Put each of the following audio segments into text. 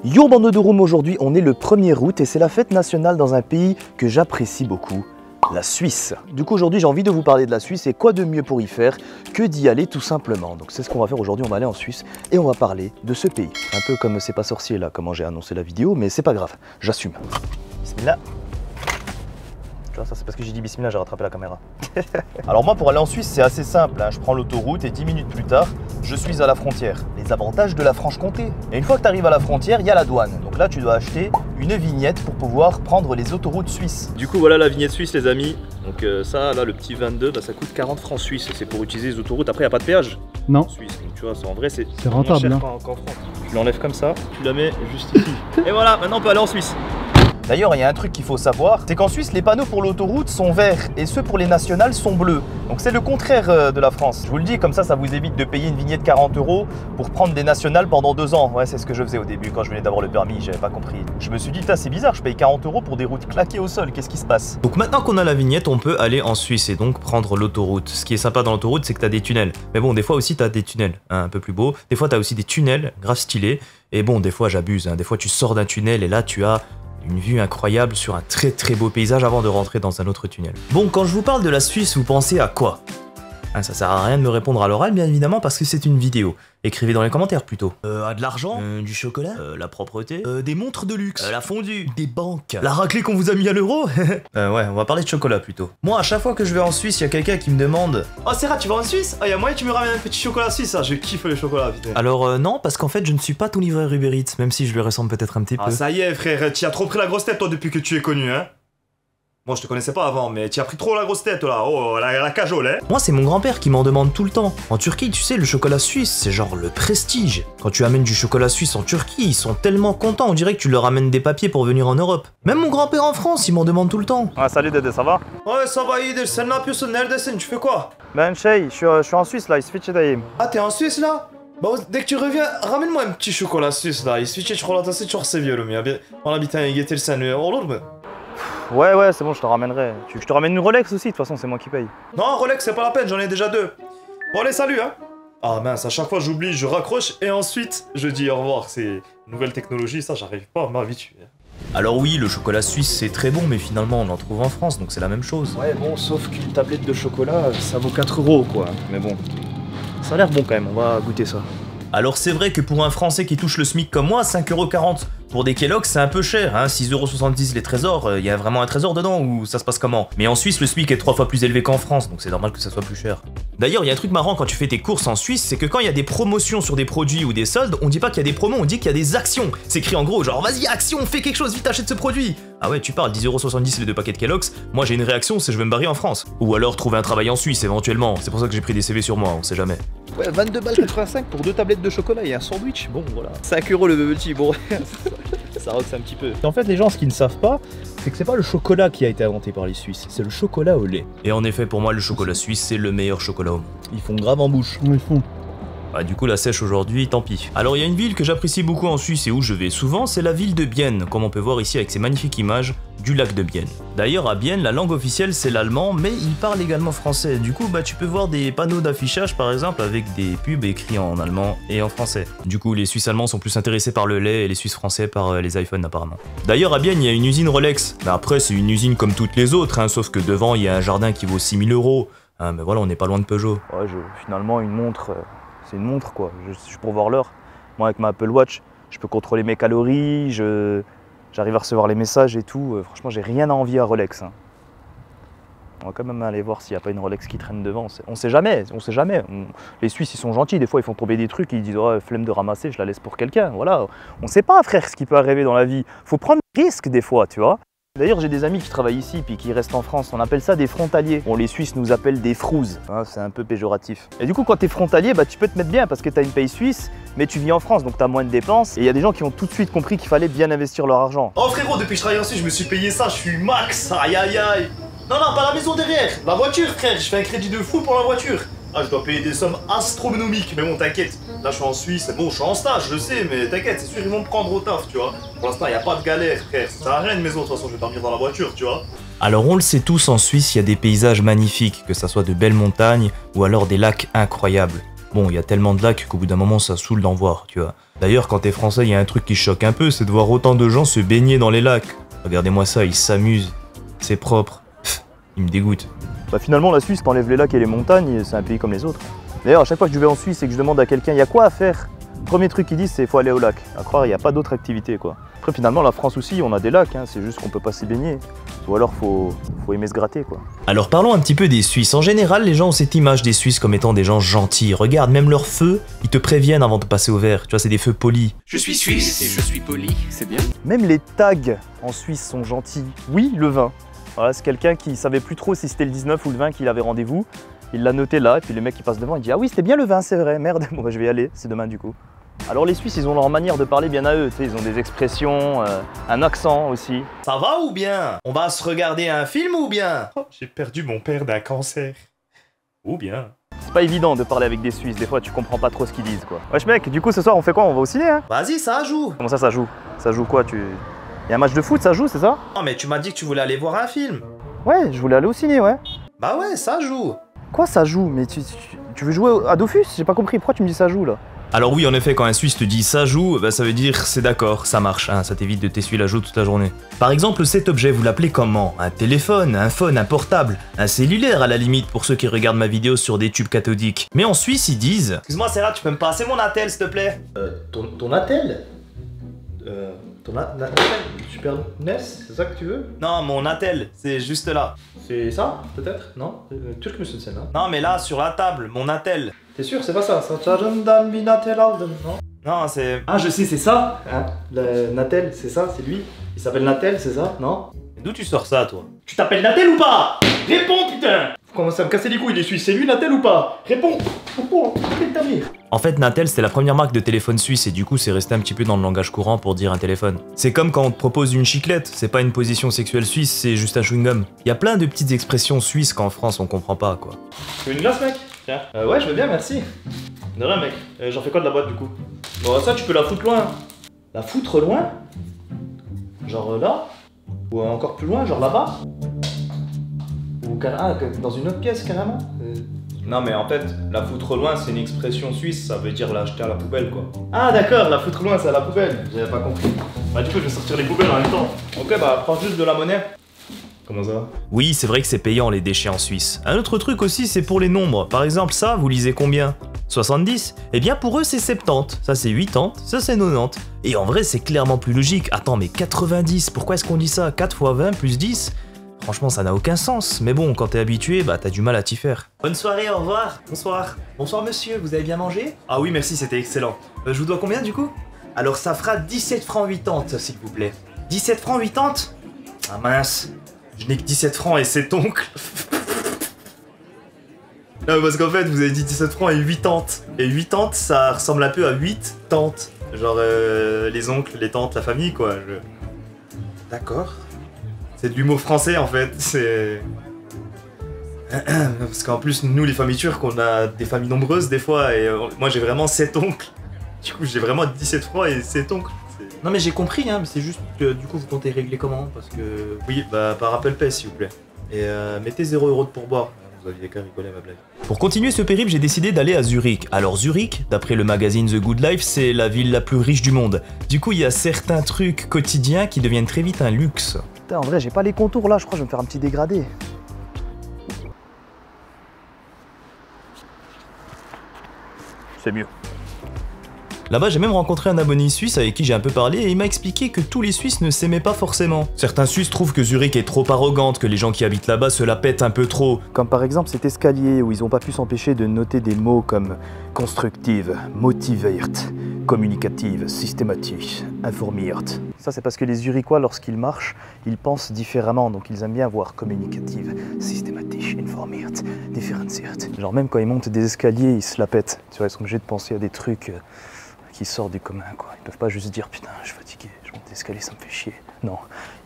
Yo bande de room, aujourd'hui on est le 1er août et c'est la fête nationale dans un pays que j'apprécie beaucoup, la Suisse. Du coup aujourd'hui j'ai envie de vous parler de la Suisse et quoi de mieux pour y faire que d'y aller tout simplement. Donc c'est ce qu'on va faire aujourd'hui, on va aller en Suisse et on va parler de ce pays. Un peu comme C'est pas sorcier là, comment j'ai annoncé la vidéo, mais c'est pas grave, j'assume. Bismillah. Tu vois, ça c'est parce que j'ai dit bismillah, j'ai rattrapé la caméra. Alors moi pour aller en Suisse c'est assez simple, hein. Je prends l'autoroute et 10 minutes plus tard, je suis à la frontière. Les avantages de la Franche-Comté. Et une fois que tu arrives à la frontière, il y a la douane. Donc là tu dois acheter une vignette pour pouvoir prendre les autoroutes suisses. Du coup voilà la vignette suisse les amis. Donc ça là le petit 22 bah, ça coûte 40 francs suisses. C'est pour utiliser les autoroutes, après il n'y a pas de péage. Non. En Suisse, donc tu vois, en vrai c'est rentable hein. qu'en France. Tu l'enlèves comme ça, tu la mets juste ici. Et voilà, maintenant on peut aller en Suisse. D'ailleurs, il y a un truc qu'il faut savoir, c'est qu'en Suisse, les panneaux pour l'autoroute sont verts et ceux pour les nationales sont bleus. Donc c'est le contraire de la France. Je vous le dis, comme ça vous évite de payer une vignette 40 € pour prendre des nationales pendant 2 ans. Ouais, c'est ce que je faisais au début quand je venais d'avoir le permis, j'avais pas compris. Je me suis dit, c'est bizarre, je paye 40 € pour des routes claquées au sol, qu'est-ce qui se passe? Donc maintenant qu'on a la vignette, on peut aller en Suisse et donc prendre l'autoroute. Ce qui est sympa dans l'autoroute, c'est que tu as des tunnels. Mais bon, des fois aussi tu as des tunnels un peu plus beaux. Des fois tu as aussi des tunnels grave stylés. Et bon, des fois j'abuse, hein. Des fois tu sors d'un tunnel et là tu as une vue incroyable sur un très beau paysage avant de rentrer dans un autre tunnel. Bon, quand je vous parle de la Suisse, vous pensez à quoi? Ça sert à rien de me répondre à l'oral, bien évidemment, parce que c'est une vidéo. Écrivez dans les commentaires plutôt. De l'argent, du chocolat, la propreté, des montres de luxe, la fondue, des banques, la raclée qu'on vous a mis à l'euro. Ouais, on va parler de chocolat plutôt. Moi, à chaque fois que je vais en Suisse, il y a quelqu'un qui me demande: oh Serra, tu vas en Suisse? Ah, il y a moyen que tu me ramènes un petit chocolat suisse, ça, je kiffe les chocolats, putain. Alors non, parce qu'en fait, je ne suis pas ton livreur Uber Eats, même si je lui ressemble peut-être un petit peu. Ah, ça y est, frère, tu as trop pris la grosse tête, toi, depuis que tu es connu, hein. Moi je te connaissais pas avant, mais tu as pris trop la grosse tête là, oh la cajole hein. Moi c'est mon grand-père qui m'en demande tout le temps. En Turquie, tu sais, le chocolat suisse, c'est genre le prestige. Quand tu amènes du chocolat suisse en Turquie, ils sont tellement contents, on dirait que tu leur amènes des papiers pour venir en Europe. Même mon grand-père en France, il m'en demande tout le temps. Ah salut Dédé, ça va? Ouais ça va Idel, sen ne yapıyorsun, neredesin, tu fais quoi? Ben Shay, je suis en Suisse là, İsviçre'deyim. Ah t'es en Suisse là? Bon, dès que tu reviens, ramène-moi un petit chocolat suisse là. İsviçre çikolatası çok seviyorum ya. Bana bir tane getirsen olur mu? Ouais, c'est bon, je te ramènerai. Je te ramène une Rolex aussi, de toute façon, c'est moi qui paye. Non, Rolex, c'est pas la peine, j'en ai déjà 2. Bon, allez, salut, hein. Ah mince, à chaque fois j'oublie, je raccroche et ensuite je dis au revoir. C'est une nouvelle technologie, ça, j'arrive pas à m'habituer. Alors oui, le chocolat suisse c'est très bon, mais finalement on en trouve en France, donc c'est la même chose. Ouais, bon, sauf qu'une tablette de chocolat, ça vaut 4 € quoi. Mais bon, ça a l'air bon quand même, on va goûter ça. Alors c'est vrai que pour un Français qui touche le SMIC comme moi, 5,40 € pour des Kellogg's c'est un peu cher, hein, 6,70 € les trésors, il y a vraiment un trésor dedans ou ça se passe comment? Mais en Suisse le SMIC est 3 fois plus élevé qu'en France, donc c'est normal que ça soit plus cher. D'ailleurs il y a un truc marrant quand tu fais tes courses en Suisse, c'est que quand il y a des promotions sur des produits ou des soldes, on dit pas qu'il y a des promos, on dit qu'il y a des actions. C'est écrit en gros genre vas-y action, fais quelque chose, vite achète ce produit. Ah ouais tu parles, 10,70 € les 2 paquets de Kellogg's, moi j'ai une réaction, c'est je vais me barrer en France. Ou alors trouver un travail en Suisse éventuellement, c'est pour ça que j'ai pris des CV sur moi, on sait jamais. Ouais, 22 balles 85 pour 2 tablettes de chocolat et un sandwich, bon voilà. 5 € le bubble tea, bon, ça roxe un petit peu. En fait, les gens, ce qu'ils ne savent pas, c'est que c'est pas le chocolat qui a été inventé par les Suisses, c'est le chocolat au lait. Et en effet, pour moi, le chocolat suisse, c'est le meilleur chocolat au monde. Ils font grave en bouche. Ils font. Bah, du coup, la sèche aujourd'hui, tant pis. Alors, il y a une ville que j'apprécie beaucoup en Suisse et où je vais souvent, c'est la ville de Bienne, comme on peut voir ici avec ces magnifiques images du lac de Bienne. D'ailleurs, à Bienne, la langue officielle, c'est l'allemand, mais ils parlent également français. Du coup, bah, tu peux voir des panneaux d'affichage, par exemple, avec des pubs écrits en allemand et en français. Du coup, les Suisses allemands sont plus intéressés par le lait et les Suisses français par les iPhones, apparemment. D'ailleurs, à Bienne, il y a une usine Rolex. Mais après, c'est une usine comme toutes les autres, hein, sauf que devant, il y a un jardin qui vaut 6 000 €. Hein, mais voilà, on n'est pas loin de Peugeot. Ouais, finalement, une montre... c'est une montre quoi, je suis pour voir l'heure. Moi avec ma Apple Watch, je peux contrôler mes calories, j'arrive à recevoir les messages et tout. Franchement, j'ai rien à envier à Rolex. Hein. On va quand même aller voir s'il n'y a pas une Rolex qui traîne devant. On sait jamais, on sait jamais. Les Suisses, ils sont gentils, des fois ils font tomber des trucs et ils disent oh, flemme de ramasser, je la laisse pour quelqu'un. Voilà, on sait pas frère ce qui peut arriver dans la vie. Faut prendre des risques des fois, tu vois. D'ailleurs, j'ai des amis qui travaillent ici puis qui restent en France. On appelle ça des frontaliers. Bon, les Suisses nous appellent des frouzes. Hein, c'est un peu péjoratif. Et du coup, quand tu es frontalier, bah, tu peux te mettre bien parce que tu as une paye suisse, mais tu vis en France, donc tu as moins de dépenses. Et il y a des gens qui ont tout de suite compris qu'il fallait bien investir leur argent. Oh frérot, depuis que je travaille en Suisse, je me suis payé ça, je suis max. Aïe aïe aïe. Non, pas la maison derrière. La voiture, frère. Je fais un crédit de fou pour la voiture. Ah, je dois payer des sommes astronomiques, mais bon, t'inquiète. Là, je suis en Suisse, bon, je suis en stage, je sais, mais t'inquiète, c'est sûr, ils vont me prendre au taf, tu vois. Pour l'instant, il n'y a pas de galère, frère. Ça sert à rien une maison, de toute façon, je vais dormir dans la voiture, tu vois. Alors, on le sait tous, en Suisse, il y a des paysages magnifiques, que ça soit de belles montagnes ou alors des lacs incroyables. Bon, il y a tellement de lacs qu'au bout d'un moment, ça saoule d'en voir, tu vois. D'ailleurs, quand t'es français, il y a un truc qui choque un peu, c'est de voir autant de gens se baigner dans les lacs. Regardez-moi ça, ils s'amusent. C'est propre. Pff, ils me dégoûtent. Bah finalement, la Suisse, t'enlèves les lacs et les montagnes, c'est un pays comme les autres. D'ailleurs, à chaque fois que je vais en Suisse et que je demande à quelqu'un, il y a quoi à faire? Le premier truc qu'ils disent, c'est qu'il faut aller au lac. À croire, il n'y a pas d'autre activité, quoi. Après, finalement, la France aussi, on a des lacs, hein, c'est juste qu'on peut pas s'y baigner. Ou alors, faut aimer se gratter, quoi. Alors parlons un petit peu des Suisses. En général, les gens ont cette image des Suisses comme étant des gens gentils. Regarde, même leurs feux, ils te préviennent avant de passer au vert. Tu vois, c'est des feux polis. Je suis suisse et je suis poli, c'est bien. Même les tags en Suisse sont gentils. Oui, le vin. Voilà, c'est quelqu'un qui savait plus trop si c'était le 19 ou le 20 qu'il avait rendez-vous. Il l'a noté là, et puis le mec qui passe devant, il dit « Ah oui, c'était bien le vin, c'est vrai, merde, bon bah je vais y aller, c'est demain du coup. » Alors les Suisses, ils ont leur manière de parler bien à eux, tu sais, ils ont des expressions, un accent aussi. Ça va ou bien? On va se regarder un film ou bien? Oh, j'ai perdu mon père d'un cancer. Ou bien? C'est pas évident de parler avec des Suisses, des fois tu comprends pas trop ce qu'ils disent quoi. Wesh mec, du coup ce soir on fait quoi? On va au ciné hein? Vas-y, ça joue. Comment ça joue? Ça joue quoi? Y a un match de foot, ça joue, c'est ça? Non mais tu m'as dit que tu voulais aller voir un film. Ouais, je voulais aller au ciné, ouais. Bah ouais, ça joue. Quoi ça joue? Mais tu veux jouer à Dofus? J'ai pas compris, pourquoi tu me dis ça joue là? Alors oui, en effet, quand un Suisse te dit ça joue, bah ça veut dire c'est d'accord, ça marche, hein, ça t'évite de t'essuyer la joue toute la journée. Par exemple, cet objet, vous l'appelez comment? Un téléphone, un phone, un portable, un cellulaire à la limite pour ceux qui regardent ma vidéo sur des tubes cathodiques. Mais en Suisse, ils disent... Excuse-moi Sarah, tu peux me passer mon attel s'il te plaît? Ton attel? Ton attel? Super NES, c'est ça que tu veux? Non, mon attel, c'est juste là. C'est ça, peut-être? Non? Turc müssen sen, hein? Non, mais là, sur la table, mon attel. T'es sûr, c'est pas ça? Non? Non, c'est... Ah, je sais, c'est ça? Hein? Le Natel, c'est ça? C'est lui? Il s'appelle Natel, c'est ça? Non? D'où tu sors ça, toi? Tu t'appelles Natel ou pas? Réponds, putain! Vous commencez à me casser les couilles, les Suisses. C'est lui, Natel ou pas? Réponds! En fait, Natel, c'était la première marque de téléphone suisse et du coup, c'est resté un petit peu dans le langage courant pour dire un téléphone. C'est comme quand on te propose une chiclette, c'est pas une position sexuelle suisse, c'est juste un chewing-gum. Il y a plein de petites expressions suisses qu'en France, on comprend pas, quoi. Tu veux une glace, mec? Tiens. Ouais, je veux bien, merci. De rien, mec. J'en fais quoi de la boîte, du coup? Bon, ça, tu peux la foutre loin. La foutre loin? Genre là? Ou encore plus loin, genre là-bas? Ou dans une autre pièce, carrément? Non mais en fait, la foutre loin c'est une expression suisse, ça veut dire la jeter à la poubelle quoi. Ah d'accord, la foutre loin c'est à la poubelle, j'avais pas compris. Bah du coup je vais sortir les poubelles en même temps. Ok bah prends juste de la monnaie. Comment ça va? Oui c'est vrai que c'est payant les déchets en Suisse. Un autre truc aussi c'est pour les nombres. Par exemple ça, vous lisez combien? 70? Eh bien pour eux c'est 70, ça c'est 80, ça c'est 90. Et en vrai c'est clairement plus logique. Attends mais 90, pourquoi est-ce qu'on dit ça? 4 fois 20 plus 10? Franchement, ça n'a aucun sens. Mais bon, quand t'es habitué, bah t'as du mal à t'y faire. Bonne soirée, au revoir. Bonsoir. Bonsoir monsieur, vous avez bien mangé? Ah oui, merci, c'était excellent. Je vous dois combien du coup? Alors ça fera 17 francs 80, s'il vous plaît. 17 francs 80? Ah mince, je n'ai que 17 francs et c'est oncle. Non, parce qu'en fait, vous avez dit 17 francs et 80. Et 80, ça ressemble un peu à 8 tantes. Genre les oncles, les tantes, la famille, quoi. D'accord. C'est de l'humour français en fait, c'est... Parce qu'en plus, nous les familles turques, on a des familles nombreuses des fois, et moi j'ai vraiment 7 oncles. Du coup j'ai vraiment 17 francs et 7 oncles. Non mais j'ai compris, hein, mais c'est juste que du coup vous comptez régler comment? Parce que... Oui, bah par Apple Pay s'il vous plaît. Et mettez 0 € de pourboire. Vous aviez qu'à rigoler à ma blague. Pour continuer ce périple, j'ai décidé d'aller à Zurich. Alors Zurich, d'après le magazine The Good Life, c'est la ville la plus riche du monde. Du coup, il y a certains trucs quotidiens qui deviennent très vite un luxe. Putain, en vrai, j'ai pas les contours là, je crois que je vais me faire un petit dégradé. C'est mieux. Là-bas, j'ai même rencontré un abonné suisse avec qui j'ai un peu parlé et il m'a expliqué que tous les Suisses ne s'aimaient pas forcément. Certains Suisses trouvent que Zurich est trop arrogante, que les gens qui habitent là-bas se la pètent un peu trop. Comme par exemple cet escalier où ils ont pas pu s'empêcher de noter des mots comme constructive, motiviert, communicative, systématique, informiert. Ça c'est parce que les Zurichois, lorsqu'ils marchent, ils pensent différemment, donc ils aiment bien voir communicative, systématique, informiert, différenciert. Genre même quand ils montent des escaliers, ils se la pètent. Tu vois, ils sont obligés de penser à des trucs qui sortent du commun, quoi. Ils peuvent pas juste dire putain, je suis fatigué, je monte l'escalier, ça me fait chier. Non,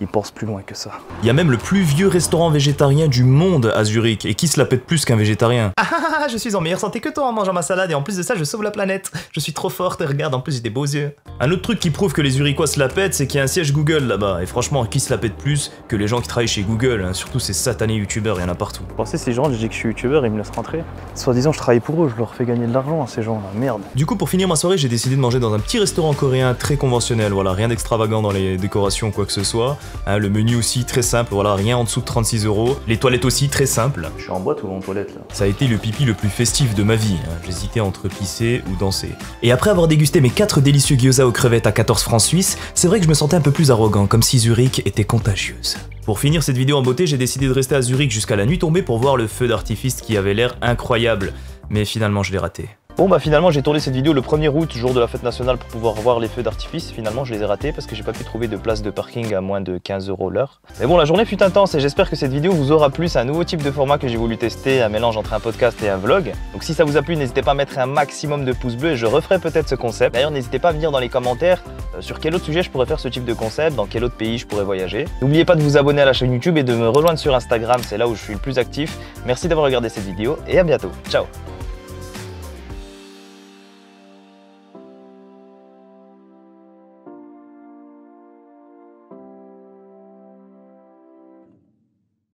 ils pensent plus loin que ça. Il y a même le plus vieux restaurant végétarien du monde à Zurich, et qui se la pète plus qu'un végétarien? Ah, je suis en meilleure santé que toi en mangeant ma salade, et en plus de ça, je sauve la planète. Je suis trop forte, et regarde, en plus j'ai des beaux yeux. Un autre truc qui prouve que les Zurichois se la pètent, c'est qu'il y a un siège Google là-bas, et franchement, qui se la pète plus que les gens qui travaillent chez Google, hein, surtout ces satanés youtubeurs, il y en a partout. Vous pensez, ces gens, je dis que je suis youtubeur, ils me laissent rentrer? Soi-disant, je travaille pour eux, je leur fais gagner de l'argent à ces gens-là, merde. Du coup, pour finir ma soirée, j'ai décidé de manger dans un petit restaurant coréen très conventionnel, voilà, rien d'extravagant dans les décorations ou quoi que ce soit. Hein, le menu aussi très simple, voilà, rien en dessous de 36 €. Les toilettes aussi très simples. Je suis en boîte ou en toilette là? Ça a été le pipi le plus festif de ma vie, hein. J'hésitais entre pisser ou danser. Et après avoir dégusté mes 4 délicieux gyoza aux crevettes à 14 francs suisses, c'est vrai que je me sentais un peu plus arrogant, comme si Zurich était contagieuse. Pour finir cette vidéo en beauté, j'ai décidé de rester à Zurich jusqu'à la nuit tombée pour voir le feu d'artifice qui avait l'air incroyable. Mais finalement, je l'ai raté. Bon bah finalement j'ai tourné cette vidéo le 1er août, jour de la fête nationale, pour pouvoir voir les feux d'artifice. Finalement je les ai ratés parce que j'ai pas pu trouver de place de parking à moins de 15 € l'heure. Mais bon, la journée fut intense et j'espère que cette vidéo vous aura plu. C'est un nouveau type de format que j'ai voulu tester, un mélange entre un podcast et un vlog. Donc si ça vous a plu, n'hésitez pas à mettre un maximum de pouces bleus et je referai peut-être ce concept. D'ailleurs n'hésitez pas à me dire dans les commentaires sur quel autre sujet je pourrais faire ce type de concept, dans quel autre pays je pourrais voyager. N'oubliez pas de vous abonner à la chaîne YouTube et de me rejoindre sur Instagram, c'est là où je suis le plus actif. Merci d'avoir regardé cette vidéo et à bientôt. Ciao.